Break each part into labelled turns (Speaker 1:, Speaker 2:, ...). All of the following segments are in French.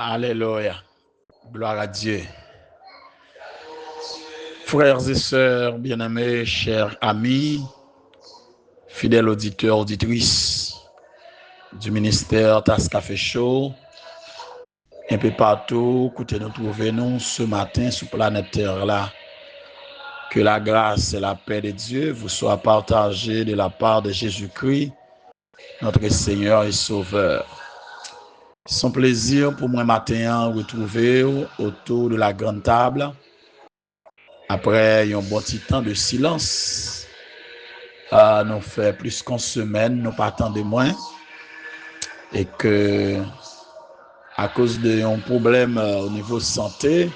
Speaker 1: Alléluia. Gloire à Dieu. Frères et sœurs, bien-aimés, chers amis, fidèles auditeurs, auditrices du ministère Tasse Café Show, un peu partout, écoutez, nous trouvons ce matin sur planète Terre là. Que la grâce et la paix de Dieu vous soient partagées de la part de Jésus-Christ, notre Seigneur et Sauveur. C'est un plaisir pour moi matin de retrouver autour de la grande table. Après un bon petit temps de silence, nous fait plus qu'une semaine, nous partons de moins. Et que, à cause d'un problème au niveau santé,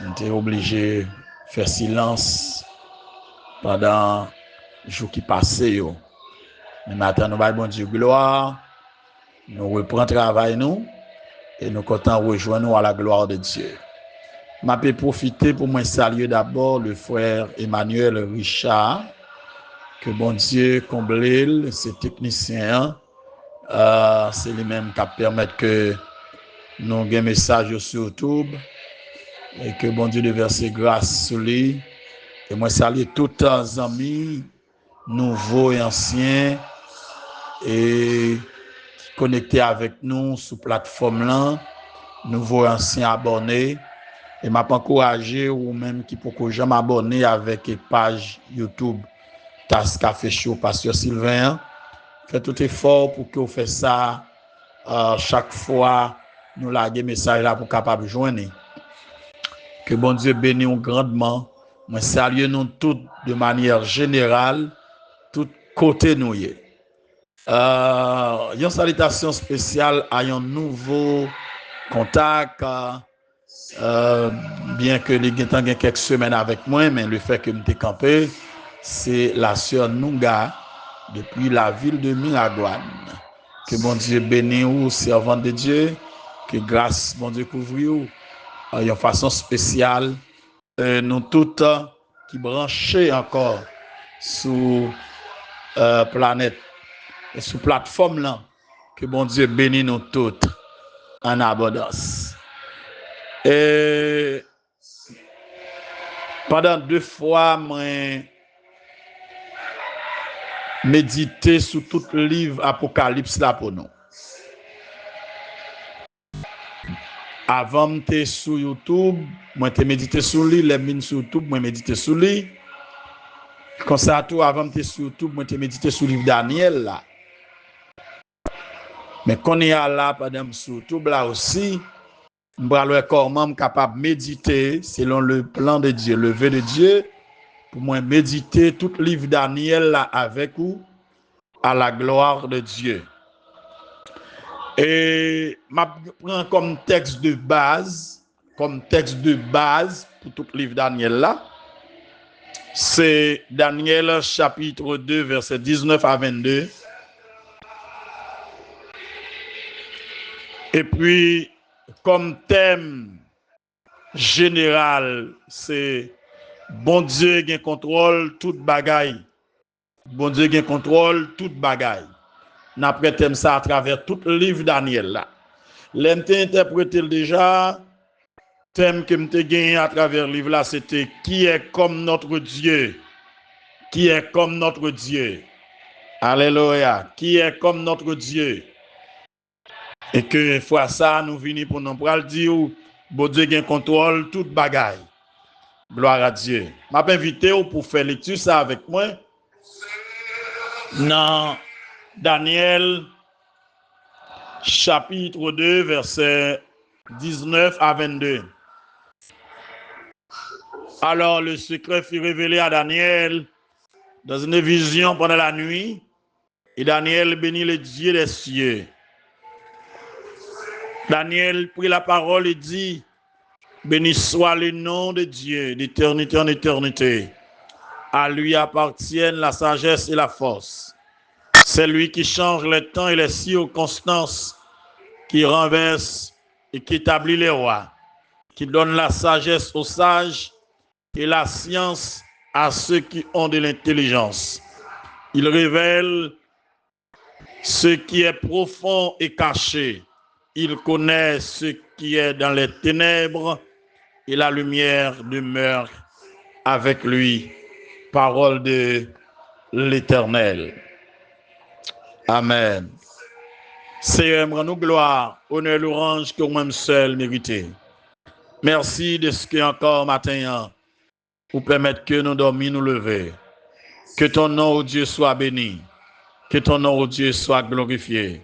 Speaker 1: nous étions obligés de faire silence pendant les jours qui passaient. Mais maintenant, nous allons bon Dieu gloire, nous reprenons le travail, nous, et nous comptons rejoindre nous à la gloire de Dieu. Je peux profiter pour me saluer d'abord le frère Emmanuel Richard, que bon Dieu comble, ce technicien, c'est lui-même qui permet que nous ayons un message sur YouTube et que bon Dieu de verser grâce sur lui. Et moi salue tous les amis, nouveaux et anciens, et connectés avec nous sur plateforme là, nouveaux et anciens abonnés. Et m'a encouragé ou même qui pour que jamais abonner avec la page YouTube Tasse Café Show Pasteur Sylvain. Fait tout effort pour que vous fassiez ça chaque fois nous laguer message là pour capable joindre. Que bon Dieu bénisse grandement. Moi salue nous tous de manière générale, tout côté nous. Une salutation spéciale à un nouveau contact. Bien que les gens aient quelques semaines avec moi, mais le fait que je suis campé, c'est la sœur Nunga depuis la ville de Miragouane. Que bon Dieu bénisse vous, servante de Dieu, que grâce, bon Dieu couvre vous, de façon spéciale, nous toutes qui branchés encore sous planète, et sous plateforme là, que bon Dieu bénisse nous toutes en abondance. Et pendant 2 fois, moi médité sur tout le livre Apocalypse là pour nous. Avant m'étais sur YouTube, moi t'ai médité sur lui, les mines sur YouTube, moi médité sur lui. Comme ça tout avant m'étais sur YouTube, moi t'ai médité sur le livre Daniel là. Mais quand il y a là pendant sur YouTube là aussi, m'bral comment capable méditer selon le plan de Dieu, le vœu de Dieu. Pour moi méditer tout le livre Daniel là avec vous à la gloire de Dieu. Et je prends comme texte de base pour tout le livre Daniel là, c'est Daniel chapitre 2 verset 19 à 22. Et puis comme thème général, c'est bon Dieu qui contrôle toute bagaille. Bon Dieu qui contrôle toute bagaille. N'après thème ça à travers tout le livre Daniel là. L'MT interprété déjà, thème que m'te gagné à travers le livre là, c'était qui est comme notre Dieu. Qui est comme notre Dieu. Alléluia. Qui est comme notre Dieu. Et que fois ça, nous venons pour nous dire, bon Dieu qui contrôle toute bagaille. Gloire à Dieu. Je vais inviter pour faire lecture ça avec moi. Dans Daniel chapitre 2, verset 19 à 22. Alors le secret fut révélé à Daniel dans une vision pendant la nuit, et Daniel bénit le Dieu des cieux. Daniel prit la parole et dit, béni soit le nom de Dieu d'éternité en éternité. À lui appartiennent la sagesse et la force. C'est lui qui change les temps et les circonstances, qui renverse et qui établit les rois, qui donne la sagesse aux sages et la science à ceux qui ont de l'intelligence. Il révèle ce qui est profond et caché. Il connaît ce qui est dans les ténèbres et la lumière demeure avec lui. Parole de l'Éternel. Amen. Seigneur, rends-nous gloire, honneur, louange que moi-même seul mérité. Merci de ce que encore matin, pour permettre que nous dormions, nous lever. Que ton nom, ô Dieu, soit béni. Que ton nom, ô Dieu, soit glorifié.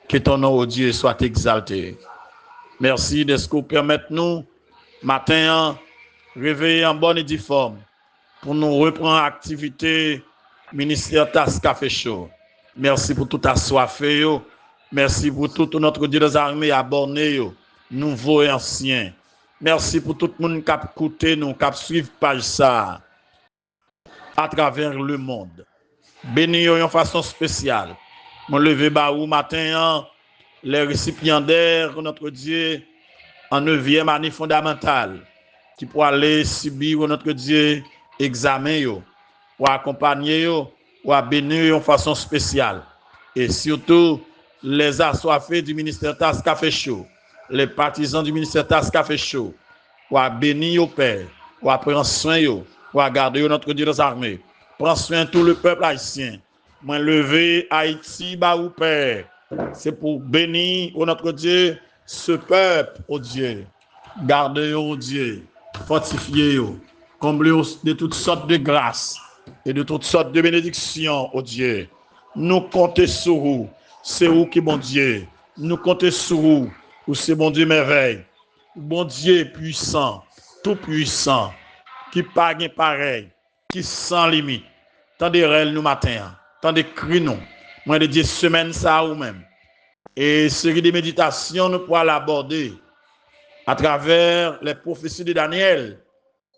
Speaker 1: Que ton nom, ô Dieu, soit exalté. Merci de ce que vous permettez nous, matin, réveiller en bonne et due forme pour nous reprendre l'activité ministère TAS Café Show. Merci pour tout assoiffé. Merci pour tout notre Dieu des armées abonnés, nouveaux et anciens. Merci pour tout le monde qui a écouté nous, qui a suivi page ça à travers le monde. Béni en façon spéciale. Mon levé baou matin, les récipiendaires, notre Dieu, en 9e année fondamentale, qui pour aller subir notre Dieu examen, ou accompagner, ou à bénir en façon spéciale. Et surtout, les assoiffés du ministère TAS Café Show, les partisans du ministère TAS Café Show, ou à bénir au Père, ou à prendre soin, ou à garder notre Dieu des armées. Prends soin de tout le peuple haïtien. Moi, lever Haïti, ou Père. C'est pour bénir, notre Dieu, ce peuple, oh Dieu. Garder, oh Dieu. Fortifier, combler de toutes sortes de grâces et de toutes sortes de bénédictions, oh Dieu. Nous comptons sur vous. C'est vous qui, bon Dieu. Nous comptons sur vous. Ou c'est bon Dieu merveille. Bon Dieu puissant, tout puissant, qui pas pareil, qui sans limite. Tendez réel nous matin, tendez cri nous. Moi de Dieu semaine ça ou même. Et série de méditations nous pourrons l'aborder à travers les prophéties de Daniel.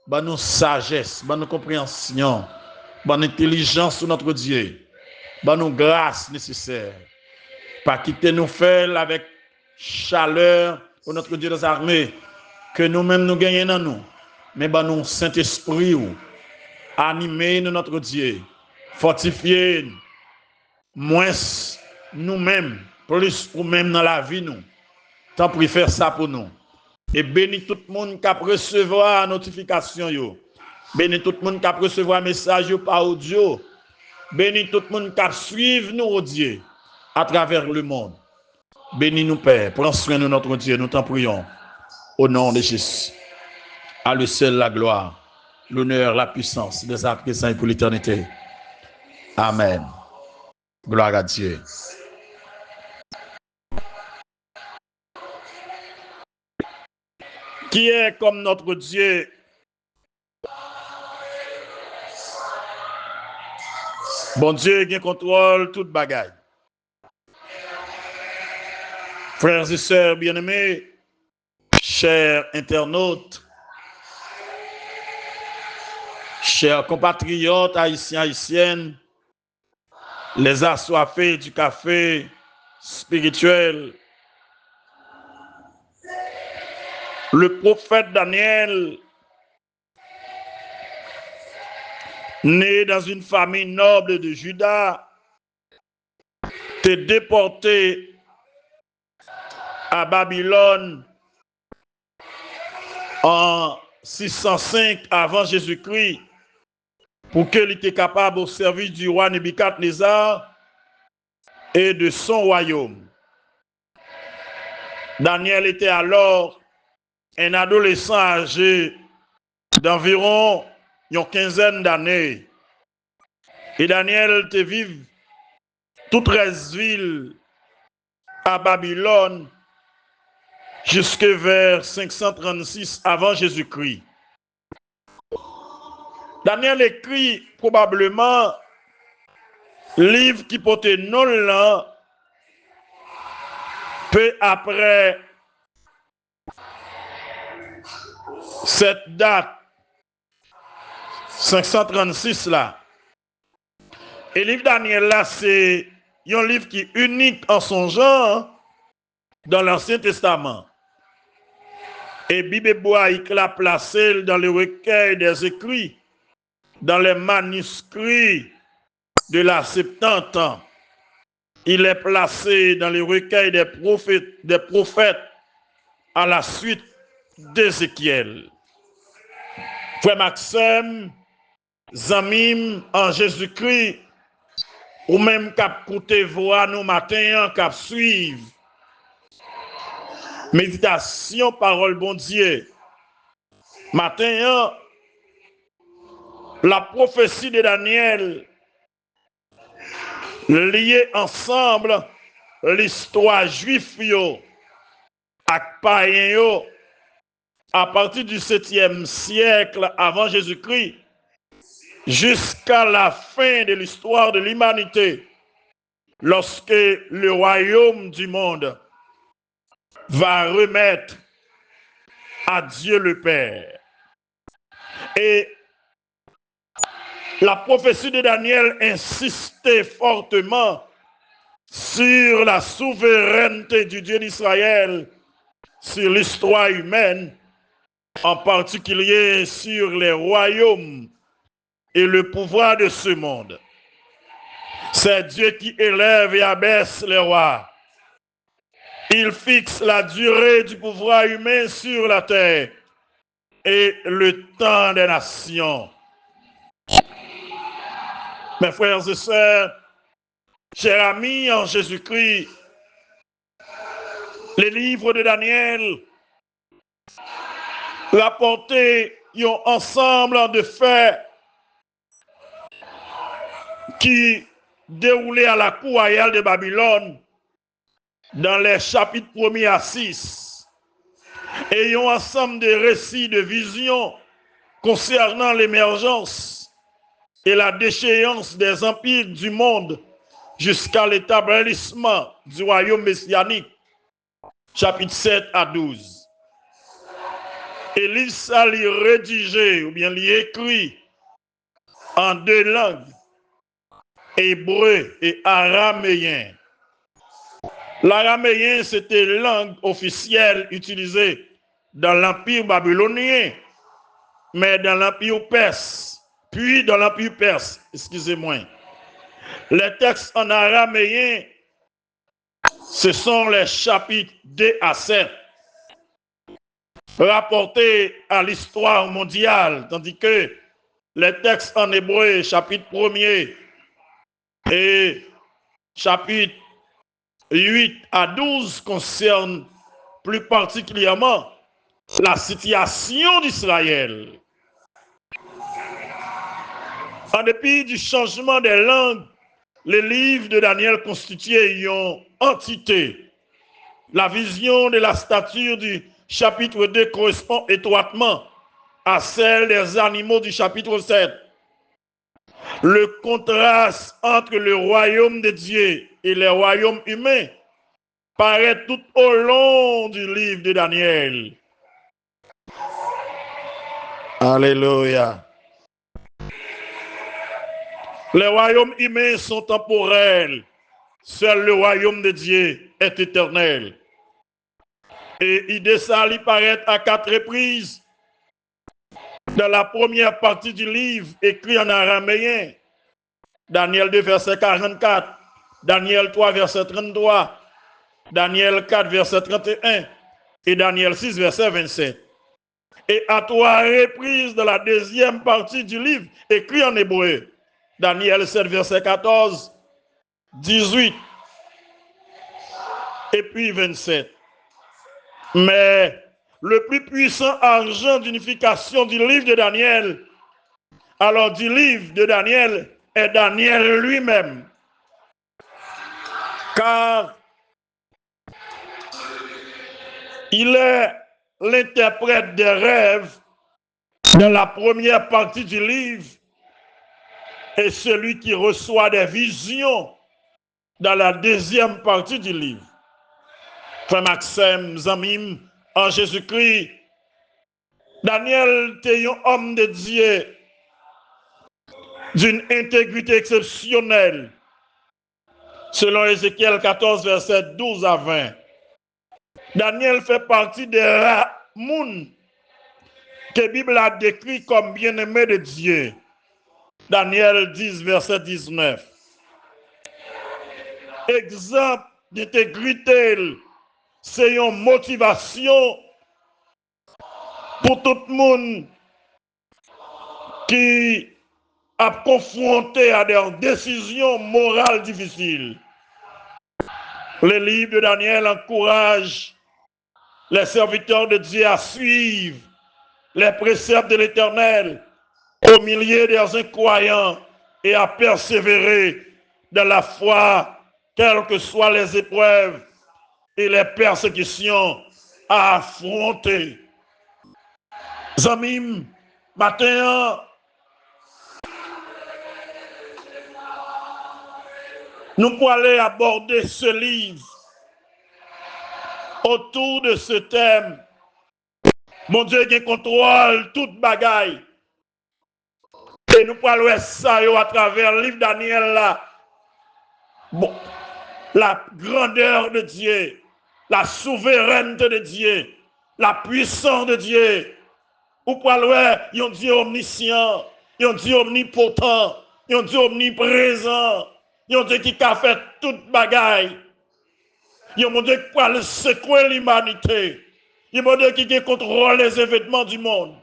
Speaker 1: Ban nous sagesse, ban nous compréhension, ban nous intelligence sur notre Dieu, ban nous grâce nécessaire. Pas quitter nous faire avec chaleur pour notre Dieu des armées, que nous-mêmes nous gagnons dans nous, mais ban nous Saint-Esprit ou animer notre Dieu, fortifier moins nous-mêmes, plus pour même dans la vie nous. Tant pour faire ça pour nous. Et bénis tout le monde qui a recevoir notification yo. Bénis tout le monde qui a recevoir message par audio. Bénis tout le monde qui a suivre nous au Dieu à travers le monde. Bénis nous Père, prends soin de notre Dieu, nous t'en prions au nom de Jésus. À lui seul la gloire, l'honneur, la puissance, des à présent et pour l'éternité. Amen. Gloire à Dieu. Qui est comme notre Dieu? Bon Dieu qui contrôle toute bagaille. Frères et sœurs bien-aimés, chers internautes, chers compatriotes haïtiens, haïtiennes, les assoiffés du café spirituel, le prophète Daniel, né dans une famille noble de Juda, était déporté à Babylone en 605 avant Jésus-Christ pour qu'il était capable au service du roi Nebuchadnezzar et de son royaume. Daniel était alors un adolescent âgé d'environ une quinzaine d'années. Et Daniel était vivre toutes 13 villes à Babylone jusque vers 536 avant Jésus-Christ. Daniel écrit probablement livre qui portait non là peu après cette date 536 là. Et le livre Daniel là, c'est un livre qui est unique en son genre dans l'Ancien Testament. Et Bible Bois, il l'a placé dans le recueil des écrits, dans les manuscrits de la Septante. Il est placé dans le recueil des prophètes
Speaker 2: à la suite d'Ézéchiel. Frère Maxime, Zamim en Jésus-Christ, ou même cap coûter voix nous matin, cap suivre. Méditation, parole bon Dieu. Matin, la prophétie de Daniel liée ensemble l'histoire juive avec païen à partir du 7e siècle avant Jésus-Christ jusqu'à la fin de l'histoire de l'humanité, lorsque le royaume du monde va remettre à Dieu le Père. Et la prophétie de Daniel insistait fortement sur la souveraineté du Dieu d'Israël, sur l'histoire humaine, en particulier sur les royaumes et le pouvoir de ce monde. C'est Dieu qui élève et abaisse les rois. Il fixe la durée du pouvoir humain sur la terre et le temps des nations. Mes frères et sœurs, chers amis en Jésus-Christ, les livres de Daniel rapportaient un ensemble de faits qui déroulaient à la cour royale de Babylone dans les chapitres 1er à 6. Et un ensemble de récits de visions concernant l'émergence et la déchéance des empires du monde jusqu'à l'établissement du royaume messianique, chapitre 7 à 12. Et il s'est rédigé, ou bien écrit en deux langues, hébreu et araméen. L'araméen, c'était la langue officielle utilisée dans l'Empire babylonien, mais dans l'Empire perse, puis dans l'Empire perse, excusez-moi. Les textes en araméen, ce sont les chapitres 2 à 7, rapportés à l'histoire mondiale, tandis que les textes en hébreu, chapitre 1er et chapitre 8 à 12 concernent plus particulièrement la situation d'Israël. En dépit du changement des langues, les livres de Daniel constituaient une entité. La vision de la stature du chapitre 2 correspond étroitement à celle des animaux du chapitre 7. Le contraste entre le royaume de Dieu et les royaumes humains paraît tout au long du livre de Daniel. Alléluia. Les royaumes humains sont temporels. Seul le royaume de Dieu est éternel. Et Idéssali paraît à 4 reprises dans la première partie du livre écrit en araméen. Daniel 2, verset 44, Daniel 3, verset 33, Daniel 4, verset 31 et Daniel 6, verset 27. Et à 3 reprises dans la deuxième partie du livre écrit en hébreu. Daniel 7, verset 14, 18 et puis 27. Mais le plus puissant agent d'unification du livre de Daniel, alors du livre de Daniel, est Daniel lui-même. Car il est l'interprète des rêves dans la première partie du livre et celui qui reçoit des visions dans la deuxième partie du livre. Frère Maxime, Zamim, en Jésus-Christ, Daniel était un homme de Dieu d'une intégrité exceptionnelle, selon Ézéchiel 14, verset 12 à 20. Daniel fait partie des rares moun que la Bible a décrit comme bien-aimé de Dieu. Daniel 10, verset 19. Exemple d'intégrité c'est une motivation pour tout le monde qui a confronté à des décisions morales difficiles. Le livre de Daniel encourage les serviteurs de Dieu à suivre les préceptes de l'Éternel au milieu des incroyants et à persévérer dans la foi, quelles que soient les épreuves et les persécutions à affronter. Zamim, matin, nous pourrons aller aborder ce livre autour de ce thème. Mon Dieu qui contrôle toute bagaille. Et nous pourrons voir ça à travers le livre Daniel là. Bon, la grandeur de Dieu, la souveraineté de Dieu, la puissance de Dieu. Ou pourrons voir un Dieu omniscient, un Dieu omnipotent, un Dieu omniprésent, un Dieu qui a fait toute bagaille. Un Dieu qui peut secouer l'humanité. Un Dieu qui contrôle les événements du monde.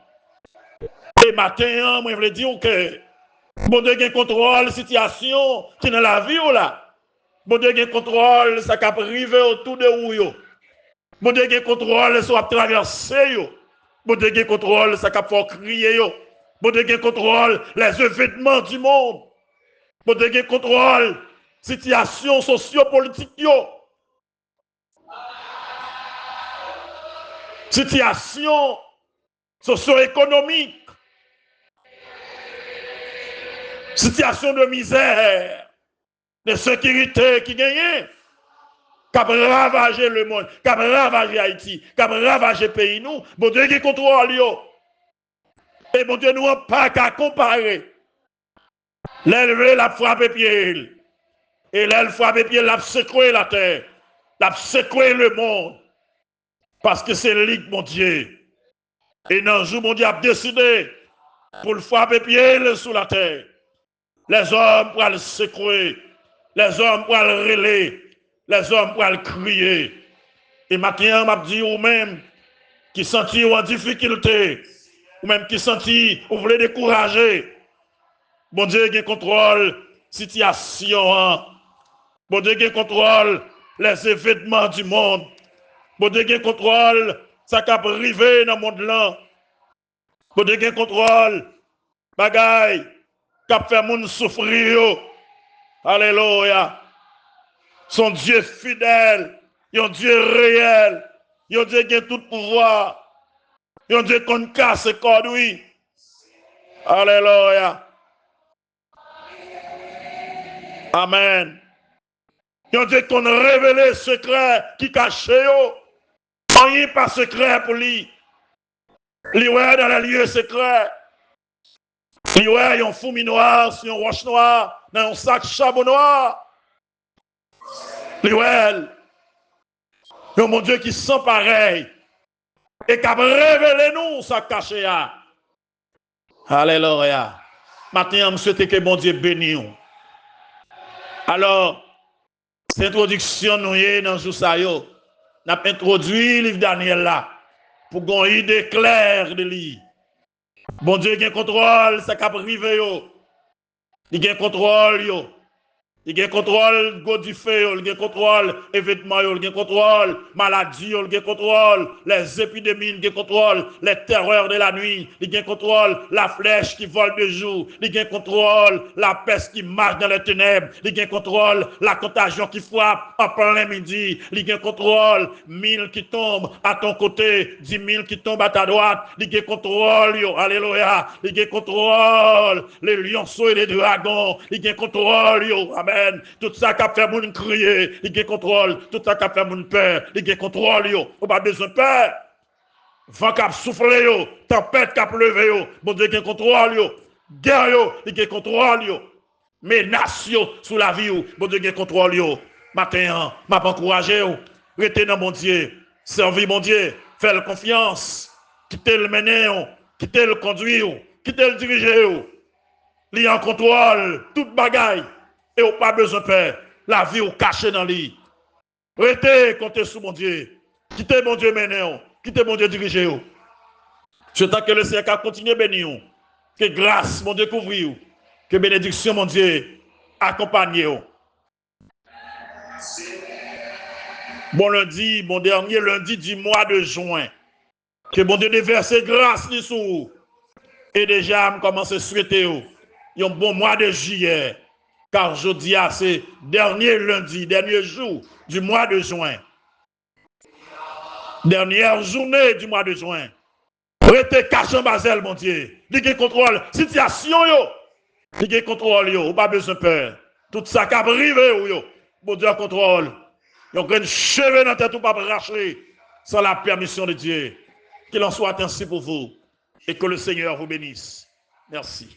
Speaker 2: Et matin, moi, je veux dire que bon Dieu qui contrôle la situation qui est dans la vie là. Bon Dieu qui contrôle ça qui arrive autour de vous. Bon Dieu qui contrôle ça qui traverser. Bon Dieu qui contrôle ça qui fait crier. Bon Dieu qui contrôle les événements du monde. Bon Dieu qui contrôle la situation sociopolitique. Situation socio-économique. Situation de misère, de sécurité qui gagne, qui a ravagé le monde, qui a ravagé Haïti, qui a ravagé le pays, nous, bon Dieu qui contrôle. Et bon Dieu, nous n'avons pas qu'à comparer. L'élevé, la frappe pied. Et l'elle frappe pied, la secoué la terre, la secoué le monde. Parce que c'est lui, mon Dieu. Et dans un jour, mon Dieu a décidé pour le frapper pied sous la terre. Les hommes pour le secouer, les hommes pour le relayer, les hommes pour le crier. Et maintenant, m'a dit ou même qui sentit en difficulté, ou même qui sentit ou voulait décourager. Bon Dieu qui contrôle situation. Bon Dieu qui contrôle les événements du monde. Bon Dieu qui contrôle ça qui a privé dans le monde là. Bon Dieu qui contrôle bagaille qui a fait moun souffrir. Alléluia. Son Dieu fidèle, un Dieu réel, un Dieu qui a tout pouvoir, un Dieu qu'on casse corde, oui. Alléluia. Amen. Un Dieu qu'on révèle secret qui cache. Rien pas secret pour lui. Lui ouais dans les lieux secrets. Lui ouais un fourmi noir sur une roche noire, dans un sac charbon noir. Lui ouais mon Dieu qui sent pareil et qui a révélé nous ça caché là. Alléluia. Maintenant, je souhaite que mon Dieu bénisse. Alors, cette introduction nous est dans ce jour, nous avons introduit le livre Daniel là pour qu'on ait une idée claire de lui. Bon Dieu qui contrôle ça qui a privé. Il a contrôle. Il a contrôle du feu, il a contrôle événements, il a contrôle maladie, il a contrôle les épidémies, il a contrôle les terreurs de la nuit, il a contrôle la flèche qui vole de jour, il a contrôle la peste qui marche dans les ténèbres, il a contrôle la contagion qui frappe en plein midi, il a contrôle 1000 qui tombent à ton côté, 10 000 qui tombent à ta droite, il a contrôle, alléluia, il a contrôle les lionceaux et les dragons, il a contrôle, amen. Tout ça qui a fait mon crier, il a contrôle. Tout ça qui a fait mon peur, il a contrôle. On n'a pas besoin de peur. Vent qui a soufflé, tempête qui a pleuvé, bon Dieu qui a contrôle. Guerre, il a contrôle. Menace sous la vie, bon Dieu qui a contrôle. Matin, m'a pas encouragé. Restez dans mon Dieu. Servir mon Dieu. Faites confiance. Quittez le mener, quittez le conduire, quittez le diriger. Il en contrôle toute bagaille. Et on n'a pas besoin de peur. La vie est cachée dans lui. Restez, comptez sur mon Dieu. Quittez mon Dieu maintenant. Quittez mon Dieu diriger. Je tant que le Seigneur a continué à bénir. Que grâce, mon Dieu, couvrir. Que bénédiction, mon Dieu, accompagne. Bon lundi, bon dernier lundi du mois de juin. Que mon Dieu déverse grâce sur vous. Et déjà, je commence à souhaiter un bon mois de juillet. Car jeudi, c'est dernier lundi, dernier jour du mois de juin. Dernière journée du mois de juin. Restez caché en Basel, mon Dieu. Ligue contrôle situation, yo. Ligue contrôle, yo. Pas besoin de peur. Tout ça qui a privé, yo. Mon Dieu, contrôle. Yon a une cheveux dans la tête ou pas arracher sans la permission de Dieu. Qu'il en soit ainsi pour vous et que le Seigneur vous bénisse. Merci.